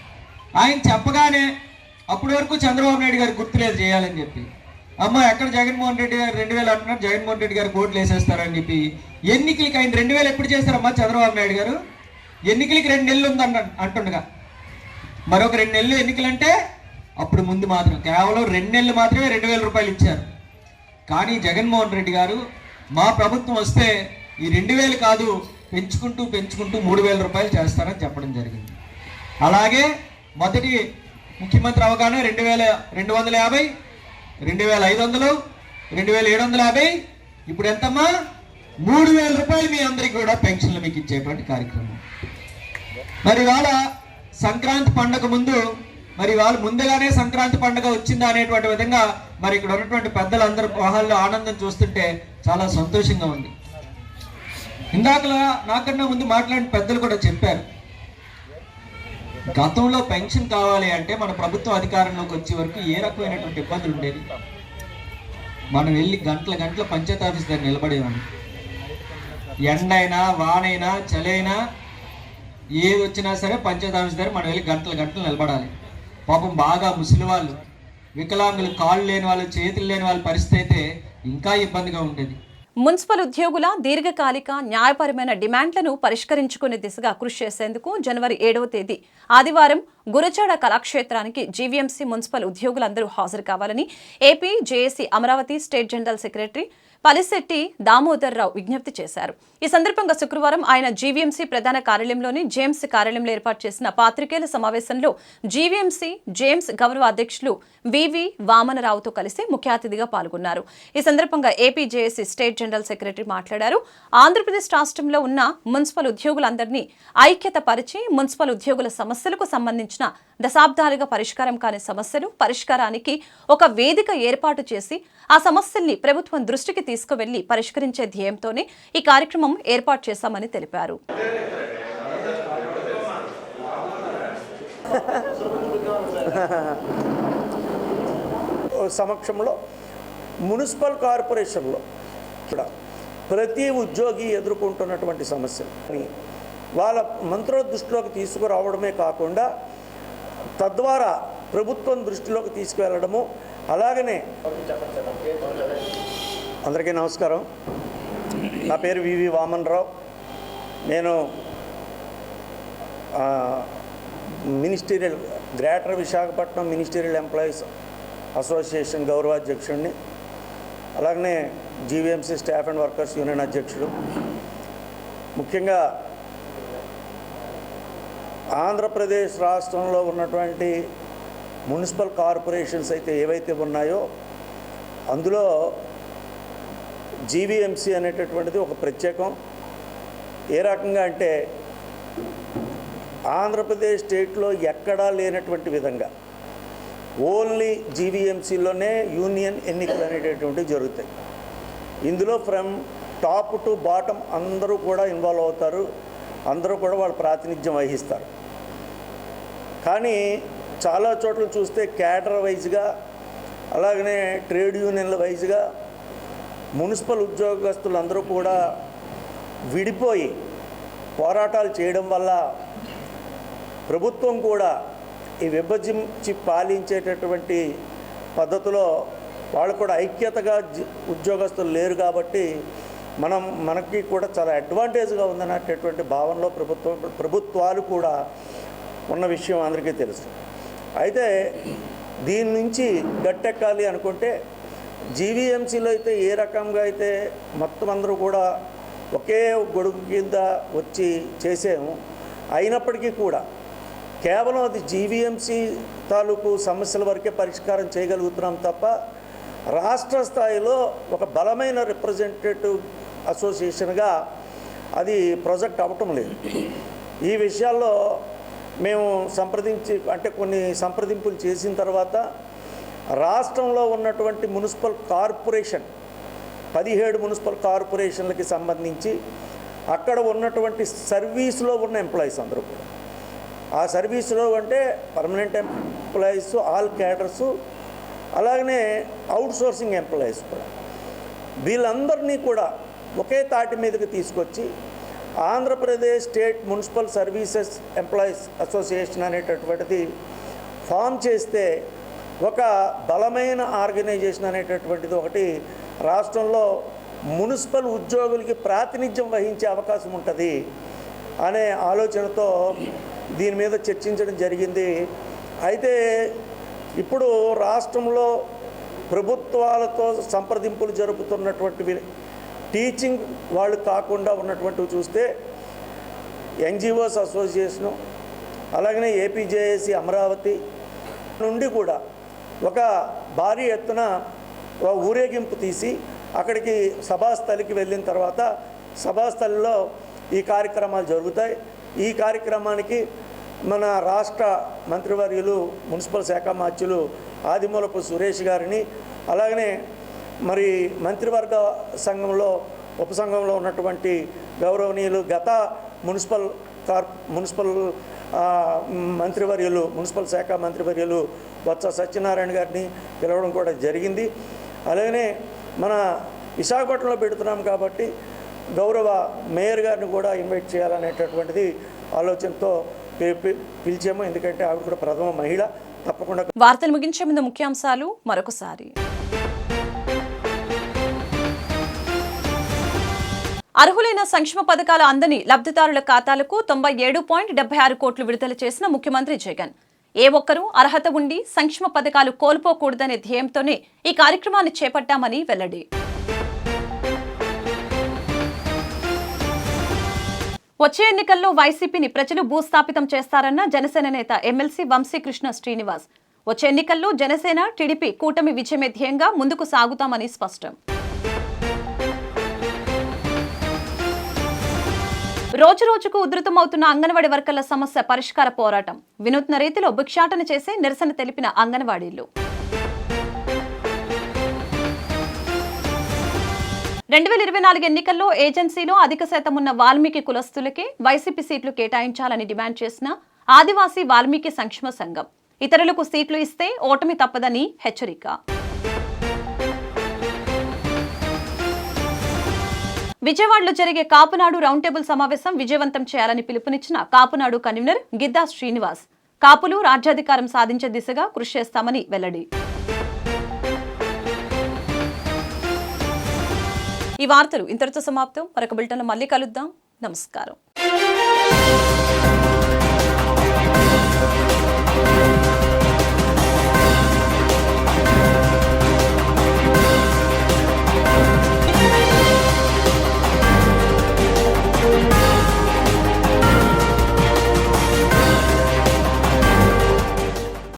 ఆయన చెప్పగానే అప్పటి వరకు చంద్రబాబు నాయుడు గారు గుర్తులేదు చేయాలని చెప్పి, అమ్మ ఎక్కడ జగన్మోహన్ రెడ్డి గారు 2000 అంటున్నారు, జగన్మోహన్ రెడ్డి గారు ఓట్లు వేసేస్తారని చెప్పి ఎన్నికలకి ఆయన 2000 ఎప్పుడు చేస్తారమ్మా చంద్రబాబు నాయుడు గారు? ఎన్నికలకి 2 నెలలు ఉందన్న అంటుండగా మరొక 2 నెలలు ఎన్నికలంటే అప్పుడు ముందు మాత్రం కేవలం 2 నెలలు మాత్రమే 2000 రూపాయలు ఇచ్చారు. కానీ జగన్మోహన్ రెడ్డి గారు మా ప్రభుత్వం వస్తే ఈ 2000 కాదు పెంచుకుంటూ 3000 రూపాయలు చేస్తారని చెప్పడం జరిగింది. అలాగే మొదటి ముఖ్యమంత్రి అవగానే 2250, 2500, 2750, ఇప్పుడు ఎంతమ్మా 3000 రూపాయలు మీ అందరికీ కూడా పెన్షన్లు మీకు ఇచ్చేటువంటి కార్యక్రమం. మరి ఇవాళ సంక్రాంతి పండుగ ముందు మరి వాళ్ళు ముందుగానే సంక్రాంతి పండుగ వచ్చిందా అనేటువంటి విధంగా మరి ఇక్కడ ఉన్నటువంటి పెద్దలందరూ మొహాల్లో ఆనందం చూస్తుంటే చాలా సంతోషంగా ఉంది. ఇందాకలా నాకన్నా ముందు మాట్లాడిన పెద్దలు కూడా చెప్పారు, గతంలో పెన్షన్ కావాలి అంటే మన ప్రభుత్వం అధికారంలోకి వచ్చే వరకు ఏ రకమైనటువంటి ఇబ్బందులు ఉండేది. మనం వెళ్ళి గంటల పంచాయతీ ఆఫీస్ దగ్గర నిలబడేవాడిని. ఎండైనా వానైనా చలైనా ఏది వచ్చినా సరే పంచాయతీ ఆఫీస్ దగ్గర మనం వెళ్ళి గంటలు నిలబడాలి. పాపం బాగా ముసలి వాళ్ళు, వికలాంగులు, కాళ్ళు లేని వాళ్ళు, చేతులు లేని వాళ్ళ పరిస్థితి అయితే ఇంకా ఇబ్బందిగా ఉండేది. మున్సిపల్ ఉద్యోగుల దీర్ఘకాలిక న్యాయపరమైన డిమాండ్లను పరిష్కరించుకునే దిశగా కృషి చేసేందుకు జనవరి 7వ తేదీ ఆదివారం గురజాడ కళాక్షేత్రానికి జీవీఎంసీ మున్సిపల్ ఉద్యోగులందరూ హాజరు కావాలని AP JAC Amaravati state general secretary Palisetti Damodar Rao విజ్ఞప్తి చేశారు. ఈ సందర్భంగా శుక్రవారం ఆయన జీవీఎంసీ ప్రధాన కార్యాలయంలోని జేమ్స్ కార్యాలయంలో ఏర్పాటు చేసిన పాత్రికేయుల సమావేశంలో జీవీఎంసీ జేమ్స్ గౌరవ అధ్యక్షులు వివి వామనరావుతో కలిసి ముఖ్య అతిథిగా పాల్గొన్నారు. ఈ సందర్భంగా AP JAC state general secretary మాట్లాడారు. ఆంధ్రప్రదేశ్ రాష్ట్రంలో ఉన్న మున్సిపల్ ఉద్యోగులందరినీ ఐక్యత పరిచి మున్సిపల్ ఉద్యోగుల సమస్యలకు సంబంధించిన దశాబ్దాలుగా పరిష్కారం కాని సమస్యలు పరిష్కారానికి ఒక వేదిక ఏర్పాటు చేసి ఆ సమస్యల్ని ప్రభుత్వం దృష్టికి తీసుకువెళ్లి పరిష్కరించే ధ్యేయంతోనే ఈ కార్యక్రమం ఏర్పాటు చేశామని తెలిపారు. సమక్షంలో మున్సిపల్ కార్పొరేషన్లో కూడా ప్రతి ఉద్యోగి ఎదుర్కొంటున్నటువంటి సమస్యలు వాళ్ళ మంత్రుల దృష్టిలోకి తీసుకురావడమే కాకుండా తద్వారా ప్రభుత్వం దృష్టిలోకి తీసుకువెళ్ళడము. అలాగనే అందరికీ నమస్కారం. నా పేరు వివి వామనరావు. నేను ministerial greater Visakhapatnam ministerial employees association గౌరవాధ్యక్షుడిని, అలాగనే GVMC staff and workers union అధ్యక్షుడు. ముఖ్యంగా ఆంధ్రప్రదేశ్ రాష్ట్రంలో ఉన్నటువంటి మున్సిపల్ కార్పొరేషన్స్ అయితే ఏవైతే ఉన్నాయో అందులో జీవీఎంసీ అనేటటువంటిది ఒక ప్రత్యేకం. ఏ రకంగా అంటే ఆంధ్రప్రదేశ్ స్టేట్లో ఎక్కడా లేనటువంటి విధంగా ఓన్లీ జీవీఎంసీలోనే యూనియన్ ఎన్నికలు అనేటటువంటివి జరుగుతాయి. ఇందులో ఫ్రమ్ టాప్ టు బాటమ్ అందరూ కూడా ఇన్వాల్వ్ అవుతారు, అందరూ కూడా వాళ్ళు ప్రాతినిధ్యం వహిస్తారు. కానీ చాలా చోట్ల చూస్తే క్యాడర్ వైజ్గా అలాగనే ట్రేడ్ యూనియన్ల వైజ్గా మున్సిపల్ ఉద్యోగస్తులు అందరూ కూడా విడిపోయి పోరాటాలు చేయడం వల్ల ప్రభుత్వం కూడా ఈ విభజించి పాలించేటటువంటి పద్ధతిలో వాళ్ళు కూడా ఐక్యతగా ఉద్యోగస్తులు లేరు. కాబట్టి మనకి కూడా చాలా అడ్వాంటేజ్గా ఉందనేటటువంటి భావనలో ప్రభుత్వాలు కూడా ఉన్న విషయం అందరికీ తెలుసు. అయితే దీని నుంచి గట్టెక్కాలి అనుకుంటే జీవీఎంసీలో అయితే ఏ రకంగా అయితే మొత్తం అందరూ కూడా ఒకే గొడుగు కింద వచ్చి చేసాము, అయినప్పటికీ కూడా కేవలం అది జీవీఎంసీ తాలూకు సమస్యల వరకే పరిష్కారం చేయగలుగుతున్నాం తప్ప రాష్ట్ర స్థాయిలో ఒక బలమైన రిప్రజెంటేటివ్ అసోసియేషన్గా అది ప్రొజెక్ట్ అవ్వటం లేదు. ఈ విషయాల్లో మేము కొన్ని సంప్రదింపులు చేసిన తర్వాత రాష్ట్రంలో ఉన్నటువంటి మున్సిపల్ కార్పొరేషన్ 17 మున్సిపల్ కార్పొరేషన్లకి సంబంధించి అక్కడ ఉన్నటువంటి సర్వీస్లో ఉన్న ఎంప్లాయీస్ అందరూ కూడా, ఆ సర్వీస్లో అంటే పర్మనెంట్ ఎంప్లాయీస్, ఆల్ క్యాడర్సు, అలాగనే అవుట్సోర్సింగ్ ఎంప్లాయీస్ కూడా, వీళ్ళందరినీ కూడా ఒకే తాటి మీదకి తీసుకొచ్చి Andhra Pradesh state municipal services employees association అనేటటువంటిది ఫామ్ చేస్తే ఒక బలమైన ఆర్గనైజేషన్ అనేటటువంటిది ఒకటి రాష్ట్రంలో మున్సిపల్ ఉద్యోగులకి ప్రాతినిధ్యం వహించే అవకాశం ఉంటుంది అనే ఆలోచనతో దీని మీద చర్చించడం జరిగింది. అయితే ఇప్పుడు రాష్ట్రంలో ప్రభుత్వాలతో సంప్రదింపులు జరుపుతున్నటువంటి టీచింగ్ వాళ్ళు కాకుండా ఉన్నటువంటివి చూస్తే ఎన్జిఓస్ అసోసియేషను, అలాగనే ఏపీజేఏసీ అమరావతి నుండి కూడా ఒక భారీ ఎత్తున ఊరేగింపు తీసి అక్కడికి సభాస్థలికి వెళ్ళిన తర్వాత సభాస్థలిలో ఈ కార్యక్రమాలు జరుగుతాయి. ఈ కార్యక్రమానికి మన రాష్ట్ర మంత్రివర్యులు మున్సిపల్ శాఖ మార్చులు ఆదిమూలపు సురేష్ గారిని, అలాగనే మరి మంత్రివర్గ సంఘంలో ఉపసంఘంలో ఉన్నటువంటి గౌరవనీయులు గత మున్సిపల్ మంత్రివర్యులు మున్సిపల్ శాఖ మంత్రివర్యులు బొత్స సత్యనారాయణ గారిని పిలవడం కూడా జరిగింది. అలాగనే మన విశాఖపట్నంలో పెడుతున్నాం కాబట్టి గౌరవ మేయర్ గారిని కూడా ఇన్వైట్ చేయాలనేటటువంటిది ఆలోచనతో పిలిచాము. ఎందుకంటే ఆవిడ కూడా ప్రథమ మహిళ. తప్పకుండా. వార్తలు ముగించే ముందు ముఖ్యాంశాలు మరొకసారి. అర్హులైన సంక్షేమ పథకాలు అందని లబ్ధిదారుల ఖాతాలకు 97.76 కోట్లు విడుదల చేసిన ముఖ్యమంత్రి జగన్. ఏ ఒక్కరూ అర్హత ఉండి సంక్షేమ పథకాలు కోల్పోకూడదనే ధ్యేయంతోనే ఈ కార్యక్రమాన్ని చేపట్టామని వెల్లడి. వచ్చే ఎన్నికల్లో వైసీపీని ప్రజలు భూస్థాపితం చేస్తారన్న జనసేన నేత ఎమ్మెల్సీ వంశీకృష్ణ శ్రీనివాస్. వచ్చే ఎన్నికల్లో జనసేన టీడీపీ కూటమి విజయమే ధ్యేయంగా ముందుకు సాగుతామని స్పష్టం. రోజురోజుకు ఉధృతమవుతున్న అంగన్వాడీ వర్కర్ల సమస్య పరిష్కార పోరాటం. వినూత్న రీతిలో భిక్షాటన చేసి నిరసన తెలిపిన అంగన్వాడీలు. 2024 ఎన్నికల్లో ఏజెన్సీలో అధిక శాతం ఉన్న వాల్మీకి కులస్తులకే వైసీపీ సీట్లు కేటాయించాలని డిమాండ్ చేసిన ఆదివాసీ వాల్మీకి సంక్షేమ సంఘం. ఇతరులకు సీట్లు ఇస్తే ఓటమి తప్పదని హెచ్చరిక. విజయవాడలో జరిగే కాపునాడు రౌండ్ టేబుల్ సమావేశం విజయవంతం చేయాలని పిలుపునిచ్చిన కాపునాడు కన్వీనర్ గిద్దా శ్రీనివాస్. కాపులు రాజ్యాధికారం సాధించే దిశగా కృషి చేస్తామని వెల్లడి. ఈ వార్తలు ఇంతటితో సమాప్తం. మరొక బులెటిన్లో మళ్ళీ కలుద్దాం. నమస్కారం.